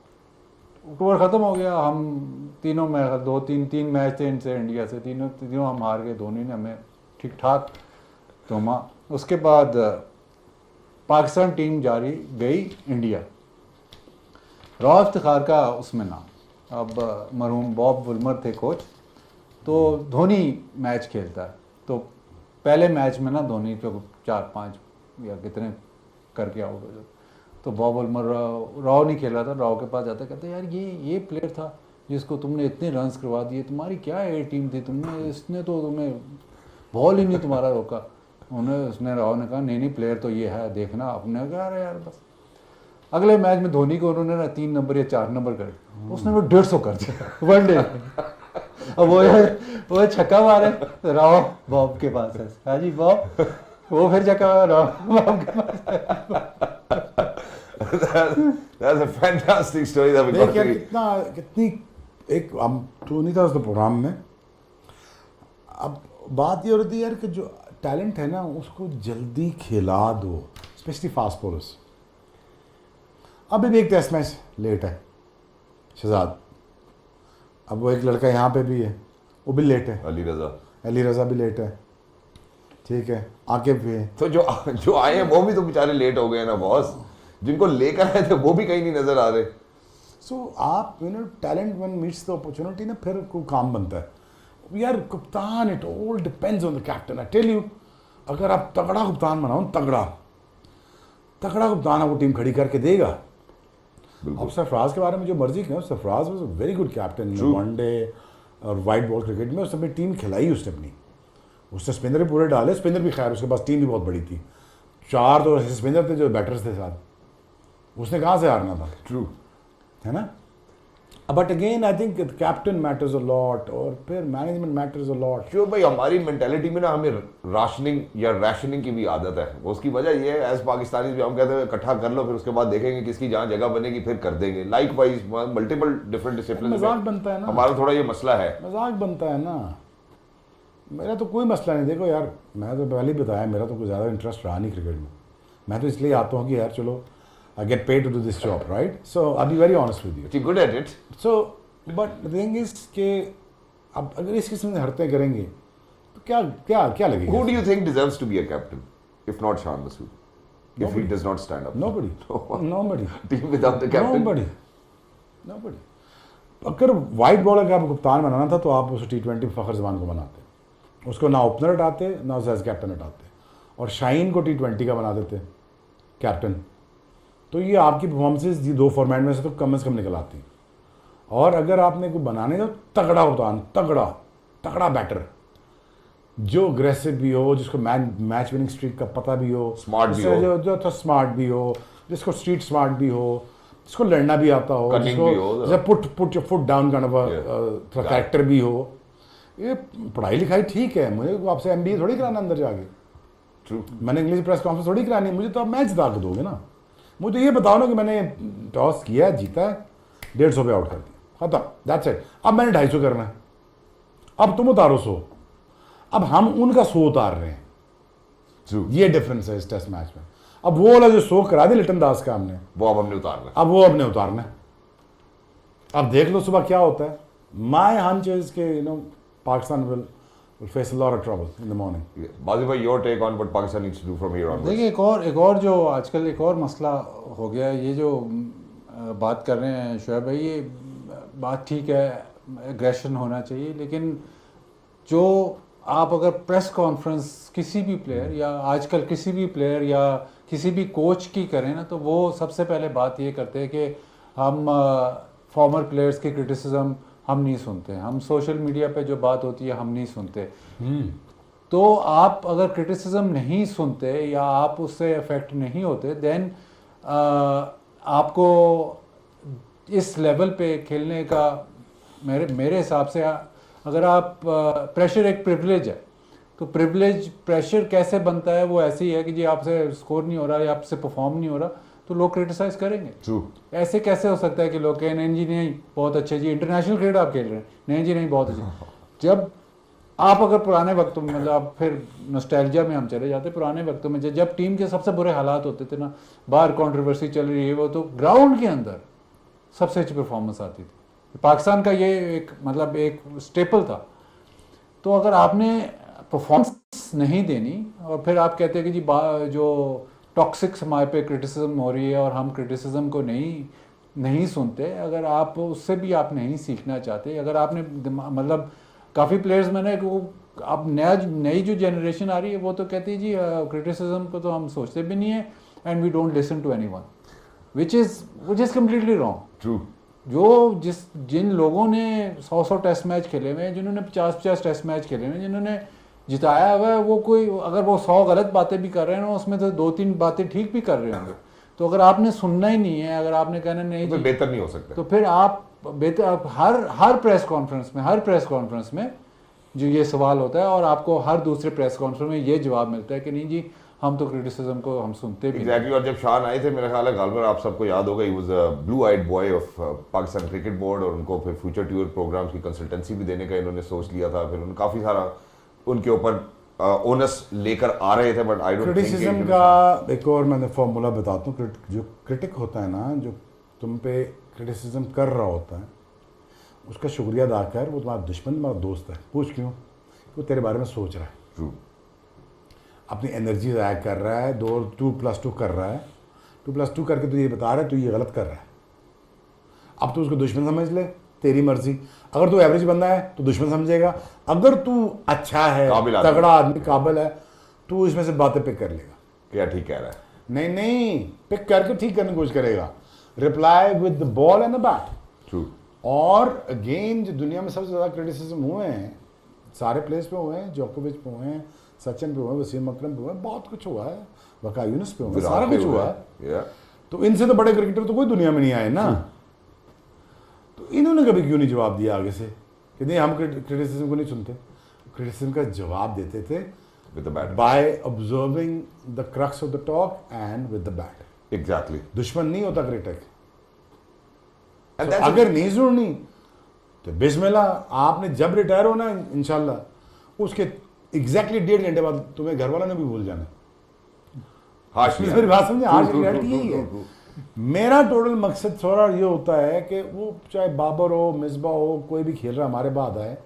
Speaker 2: टूर ख़त्म हो गया, हम तीनों में 2-3 मैच थे इनसे, इंडिया से, तीनों हम हार गए। धोनी ने हमें ठीक ठाक तोमा। उसके बाद पाकिस्तान टीम जारी गई इंडिया। राव इफ्तिखार का उसमें नाम, अब मरहूम बॉब वुलमर थे कोच। तो धोनी मैच खेलता है, तो पहले मैच में ना धोनी को 4-5 या कितने करके आउट हो जाता। तो बॉब वुलमर, राव नहीं खेल रहा था, राव के पास जाता, कहते यार ये प्लेयर था जिसको तुमने इतने रन्स करवा दिए, तुम्हारी क्या ए टीम थी, तुमने इसने तो तुम्हें बॉल ही नहीं तुम्हारा रोका। उसने राव ने कहा नहीं प्लेयर तो ये है, देखना। अपने कहा अरे यार बस। अगले मैच में धोनी को उन्होंने ना 3 नंबर या 4 नंबर कर, उसने वो 150 कर दिया वनडे। अब वो छक्का मारे तो राव बॉब के पास है, हाँ जी बॉब, वो फिर छक्का मारा, राव बॉब के पास।
Speaker 1: That's a fantastic story that we got to read.
Speaker 3: कितनी एक हम तो नहीं था उस प्रोग्राम में। अब बात ये हो रही थी यार कि जो टैलेंट है ना उसको जल्दी खिला दो, स्पेशली फास्ट बॉलर्स। अभी भी एक टेस्ट मैच लेट है शहजाद, अब वो एक लड़का यहाँ पे भी है वो भी लेट है, अली रजा भी लेट है, ठीक है, आकिब भी है।
Speaker 1: तो जो आए हैं वो भी तो बेचारे लेट हो गए ना बॉस, जिनको लेकर आए थे वो भी कहीं नहीं नजर आ रहे।
Speaker 3: सो आप talent one meets the opportunity ना, फिर कोई काम बनता है यार। कप्तान, it all depends on the captain. I tell you, अगर आप तगड़ा कप्तान बनाओ, तगड़ा कप्तान आपको टीम खड़ी करके देगा। अब सरफराज के बारे में जो मर्जी कहें, Sarfaraz was a very good captain one day और वाइट बॉल क्रिकेट में। उसने अपनी टीम खिलाई उसने अपनी, उसने स्पिनर भी पूरे डाले, स्पिनर भी खैर उसके पास टीम भी बहुत बड़ी थी, 4 तो ऐसे स्पिनर थे जो बैटर्स थे साथ, उसने कहाँ से हारना था।
Speaker 1: ट्रू
Speaker 3: है ना। But again I think captain matters a lot और फिर management matters a lot.
Speaker 1: Sure भाई, हमारी मेंटेलिटी में ना हमें राशनिंग या रैशनिंग की भी आदत है। उसकी वजह ये है, एज पाकिस्तानी भी हम कहते हैं इकट्ठा कर लो, फिर उसके बाद देखेंगे किसकी जहाँ जगह बनेगी फिर कर देंगे। Like wise multiple different discipline
Speaker 3: मजाक बनता है ना,
Speaker 1: हमारा थोड़ा ये मसला है,
Speaker 3: मजाक बनता है ना। मेरा तो कोई मसला नहीं, देखो यार मैं तो पहले ही बताया मेरा तो कोई ज़्यादा इंटरेस्ट रहा नहीं क्रिकेट में। मैं तो इसलिए आता हूँ कि यार चलो I get paid to do this job, right? So I'll be very honest with you.
Speaker 1: You're good at it.
Speaker 3: So, but the thing is कि अब अगर इस किस्म की हरकतें करेंगे तो क्या लगेगा?
Speaker 1: Who do you think deserves to be a captain, if not Shan Masood? If he does not stand up.
Speaker 3: Nobody. Nobody.
Speaker 1: Team without the captain.
Speaker 3: Nobody. अगर वाइट बॉलर का आपको कप्तान बनाना था तो आप उस T20 फ़खर जमान को बनाते, उसको ना ओपनर हटाते ना उसे एज कैप्टन हटाते, और शाहीन को T20 का बना देते कैप्टन। तो ये आपकी परफॉर्मेंसेस 2 फॉर्मेट में से तो कम से कम निकल आती। और अगर आपने कोई बनाने तो तगड़ा कप्तान, तगड़ा बैटर, जो अग्रेसिव भी हो, जिसको मैच विनिंग स्ट्रीक का पता भी हो,
Speaker 1: स्मार्ट भी हो,
Speaker 3: जो स्मार्ट भी हो, जिसको स्ट्रीट स्मार्ट भी हो, जिसको लड़ना भी आता हो, जिसको put your foot down kind of character भी हो। ये पढ़ाई लिखाई ठीक है, मुझे आपसे MBA थोड़ी कराना अंदर जाके।
Speaker 1: True.
Speaker 3: मैंने इंग्लिश प्रेस कॉन्फ्रेंस थोड़ी करानी है, मुझे तो आप मैच जिता के दोगे ना। मुझे ये बताओ ना कि मैंने टॉस किया, जीता है, 150 पे आउट कर दिया, खत्म, दैट्स इट। अब मैंने 250 करना है, अब तुम उतारो 100, अब हम उनका 100 उतार रहे हैं।
Speaker 1: True.
Speaker 3: ये डिफरेंस है इस टेस्ट मैच में। अब वो वाला जो 100 करा दिया लिटन दास का हमने,
Speaker 1: वो अब हमने उतारना,
Speaker 3: अब वो हमने उतारना है। अब देख लो सुबह क्या होता है। माय हंच इज के Pakistan will face a lot of trouble in the morning.
Speaker 1: Bazi bhai, your take on what Pakistan needs to do from here onwards?
Speaker 2: देखिए एक और जो आजकल एक और मसला हो गया है, ये जो बात कर रहे हैं शोएब भाई, ये बात ठीक है, एग्रेशन होना चाहिए, लेकिन जो आप अगर प्रेस कॉन्फ्रेंस किसी भी प्लेयर या आजकल किसी भी प्लेयर या किसी भी कोच की करें ना, तो वो सबसे पहले बात ये करते हैं कि हम फॉर्मर प्लेयर्स की क्रिटिसिज्म हम नहीं सुनते, हम सोशल मीडिया पे जो बात होती है हम नहीं सुनते। तो आप अगर क्रिटिसिज्म नहीं सुनते या आप उससे अफेक्ट नहीं होते, देन आपको इस लेवल पे खेलने का मेरे हिसाब से, अगर आप प्रेशर एक प्रिविलेज है, तो प्रेशर कैसे बनता है वो ऐसे ही है कि जी आपसे स्कोर नहीं हो रहा या आपसे परफॉर्म नहीं हो रहा तो लोग क्रिटिसाइज करेंगे।
Speaker 1: True.
Speaker 2: ऐसे कैसे हो सकता है कि लोग कहें नहीं जी नहीं बहुत अच्छे जी इंटरनेशनल क्रिकेट आप खेल रहे हैं, नहीं जी नहीं बहुत अच्छे। जब आप अगर पुराने वक्तों में, मतलब आप फिर नॉस्टैल्जिया में हम चले जाते, पुराने वक्तों में जब टीम के सबसे बुरे हालात होते थे ना, बाहर कंट्रोवर्सी चल रही है वो, तो ग्राउंड के अंदर सबसे अच्छी परफॉर्मेंस आती थी। पाकिस्तान का ये एक मतलब एक स्टेपल था। तो अगर आपने परफॉर्मेंस नहीं देनी और फिर आप कहते हैं कि जी जो टॉक्सिक हमारे पे क्रिटिसिज्म हो रही है और हम क्रिटिसिज्म को नहीं सुनते, अगर आप उससे भी आप नहीं सीखना चाहते, अगर आपने मतलब काफ़ी प्लेयर्स मैंने वो अब नई जो जनरेशन आ रही है वो तो कहती है जी क्रिटिसिज्म को तो हम सोचते भी नहीं है and we don't listen to anyone, which is completely wrong.
Speaker 1: True.
Speaker 2: जिन लोगों ने 100 टेस्ट मैच खेले हुए हैं, जिन्होंने 50 टेस्ट मैच खेले हुए हैं, जिन्होंने जिताया हुआ है, वो कोई अगर वो 100 गलत बातें भी कर रहे हैं उसमें तो 2-3 बातें ठीक भी कर रहे होंगे। तो अगर आपने सुनना ही नहीं है, अगर आपने कहना नहीं
Speaker 1: तो बेहतर नहीं हो सकता,
Speaker 2: तो फिर आप बेहतर हर प्रेस कॉन्फ्रेंस में जो ये सवाल होता है और आपको हर दूसरे प्रेस कॉन्फ्रेंस में ये जवाब मिलता है कि नहीं जी हम तो क्रिटिसिज्म को हम सुनते भी
Speaker 1: एग्जैक्टली। और जब शान आए थे, मेरा ख्याल है गालवर आप सबको याद होगा, he was a blue eyed boy of Pakistan cricket board, और उनको फिर फ्यूचर टूर प्रोग्राम्स की कंसल्टेंसी भी देने का इन्होंने सोच लिया था। फिर उन्होंने काफ़ी सारा उनके ऊपर ओनस लेकर आ रहे थे, but I don't think
Speaker 3: criticism का एक और मैंने फॉर्मूला बताता हूँ। जो क्रिटिक होता है ना, जो तुम पे क्रिटिसिज्म कर रहा होता है, उसका शुक्रिया अदा कर, वो तुम्हारा दुश्मन तुम्हारा दोस्त है। पूछ क्यों? वो तेरे बारे में सोच रहा है,
Speaker 1: ट्रू,
Speaker 3: अपनी एनर्जी ज़ाया कर रहा है, 2+2 कर रहा है, 2+2 करके तू ये बता रहा है तू ये गलत कर रहा है। अब तू उसको दुश्मन समझ ले, तेरी मर्जी। अगर तू एवरेज बंदा है तो दुश्मन समझेगा, अगर तू अच्छा है, तगड़ा आदमी, काबिल है, तू इसमें से बातें पिक कर लेगा।
Speaker 1: क्या ठीक कह रहा है?
Speaker 3: नहीं, पिक करके ठीक करने की कोशिश करेगा। Reply with the ball and the bat.
Speaker 1: True.
Speaker 3: और अगेन जो दुनिया में सबसे ज़्यादा क्रिटिसिज्म हुए हैं, सारे प्लेयर्स पे हुए हैं, जोकोविच पे हुए हैं, सचिन पे हुए हैं, वसीम अकरम पे हुए हैं, बहुत कुछ हुआ है, वका यूनुस पे हुआ है, सारा कुछ हुआ है। तो इनसे तो बड़े क्रिकेटर तो कोई दुनिया में नहीं आए ना। तो इन्होंने कभी क्यों नहीं जवाब दिया आगे से कि नहीं हम क्रिटिसिज्म को नहीं सुनते? क्रिटिसिज्म का जवाब देते थे
Speaker 1: with the bat,
Speaker 3: by observing the crux of the talk and with the bat.
Speaker 1: Exactly.
Speaker 3: दुश्मन नहीं होता क्रिटिक। अगर नहीं सुननी तो बिस्मिल्लाह, आपने जब रिटायर होना इंशाल्लाह उसके एग्जैक्टली 1.5 घंटे बाद तुम्हें घर वालों ने भी भूल जाना। मेरी बात समझे? आज रियलिटी यही है। मेरा टोटल मकसद थोड़ा ये होता है कि वो चाहे बाबर हो, मिसबा हो, कोई भी खेल रहा हमारे बाद आए,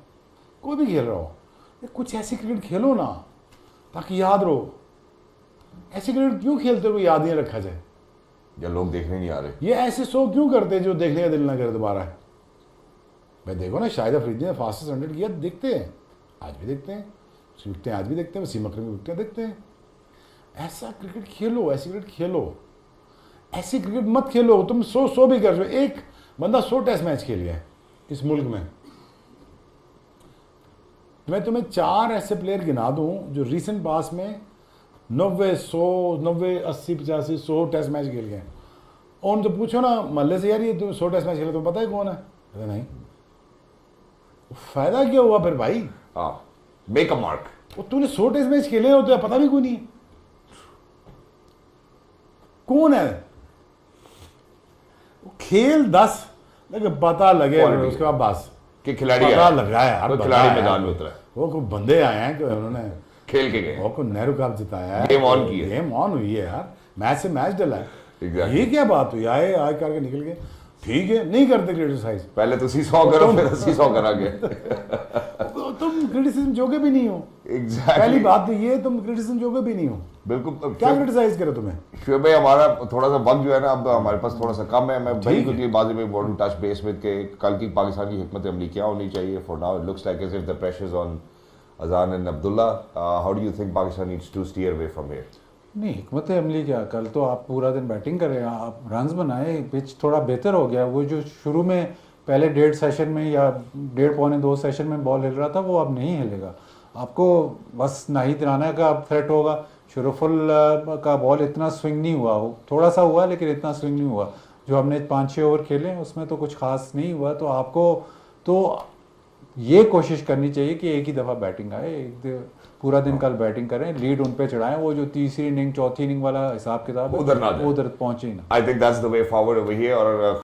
Speaker 3: कोई भी खेल रहा हो, कुछ ऐसी क्रिकेट खेलो ना ताकि याद रहो। ऐसी क्रिकेट क्यों खेलते हो याद नहीं रखा जाए?
Speaker 1: या लोग देखने नहीं आ रहे,
Speaker 3: ये ऐसे शो क्यों करते जो देखने का दिल ना करे दोबारा? भाई देखो ना, शाहिद अफरीदी ने फास्टेस्ट 100 किया, देखते हैं, आज भी देखते हैं, सीखते हैं, आज भी देखते हैं, वसीम अकरम भी विकटें देखते हैं। ऐसा क्रिकेट खेलो, ऐसी क्रिकेट खेलो, ऐसी क्रिकेट मत खेलो। तुम 100 भी कर रहे हो, एक बंदा 100 टेस्ट मैच खेलिया है इस मुल्क में। मैं तुम्हें 4 ऐसे प्लेयर गिना दूं जो रीसेंट पास में 90, 100, 90, 80, 85, 100 टेस्ट मैच खेल गए। और उनसे पूछो ना मल्ले से, यार ये तुम 100 टेस्ट मैच खेले, तो पता है कौन है? अरे नहीं, फायदा क्या हुआ फिर भाई?
Speaker 1: Make a mark.
Speaker 3: वो तूने 100 टेस्ट मैच खेले हो तो पता भी कोई नहीं कौन है। वो खेल 10 लेकिन पता लगे उसके बाद बस
Speaker 1: कि खिलाड़ी
Speaker 3: पता लगा यार,
Speaker 1: तो खिलाड़ी मैदान में उतरा है,
Speaker 3: वो कोई बंदे आए हैं कि उन्होंने
Speaker 1: खेल के गए,
Speaker 3: वो को नेहरू कप जिताया है,
Speaker 1: गेम ऑन की है,
Speaker 3: गेम ऑन हुई है यार, मैच से मैच डला है।
Speaker 1: Exactly.
Speaker 3: ये क्या बात हुई? आए करके निकल गए, ठीक है, नहीं करते क्रिटिसाइज।
Speaker 1: पहले तो 100 करो, फिर 80 करा गए।
Speaker 3: तुम क्रिटिसिज्म जोगे भी नहीं हो।
Speaker 1: Exactly.
Speaker 3: पहली बात तो ये, तुम क्रिटिसिज्म जोगे भी नहीं हो।
Speaker 1: बिल्कुल।
Speaker 3: क्या क्रिटिसाइज करे तुम्हें?
Speaker 1: शुएब भाई, हमारा थोड़ा सा वक्त जो है ना अब हमारे पास थोड़ा सा कम है। मैं वेरी
Speaker 3: ठीक है।
Speaker 1: क्विकली बाजी में want to touch base with के कल की पाकिस्तान की हिकमत अमली क्या होनी चाहिए। For now it looks like as if the pressure's on Azan and Abdullah. How do you think Pakistan needs to steer away from here?
Speaker 2: नहीं, हिकमत अमली क्या, कल तो आप पूरा दिन बैटिंग कर रहे हैं, आप रन्स बनाए, पिच थोड़ा बेहतर हो गया। वो जो शुरू में पहले 1.5 सेशन में या 1.5 पौने 2 सेशन में बॉल हिल रहा था, वो अब नहीं हिलेगा। आपको बस नाहिद राना का थ्रेट होगा। शरफुल का बॉल इतना स्विंग नहीं हुआ, थोड़ा सा हुआ लेकिन इतना स्विंग नहीं हुआ। जो हमने 5-6 ओवर खेले उसमें तो कुछ खास नहीं हुआ। तो आपको तो ये कोशिश करनी चाहिए कि एक ही दफ़ा बैटिंग आए, पूरा दिन कल बैटिंग करें, लीड उन पे चढ़ाएं। वो जो तीसरी इनिंग चौथी इनिंग वाला हिसाब किताब है
Speaker 1: उधर ना जाए।
Speaker 2: उधर पहुंचे ही ना।
Speaker 1: आई think that's the way forward over here. और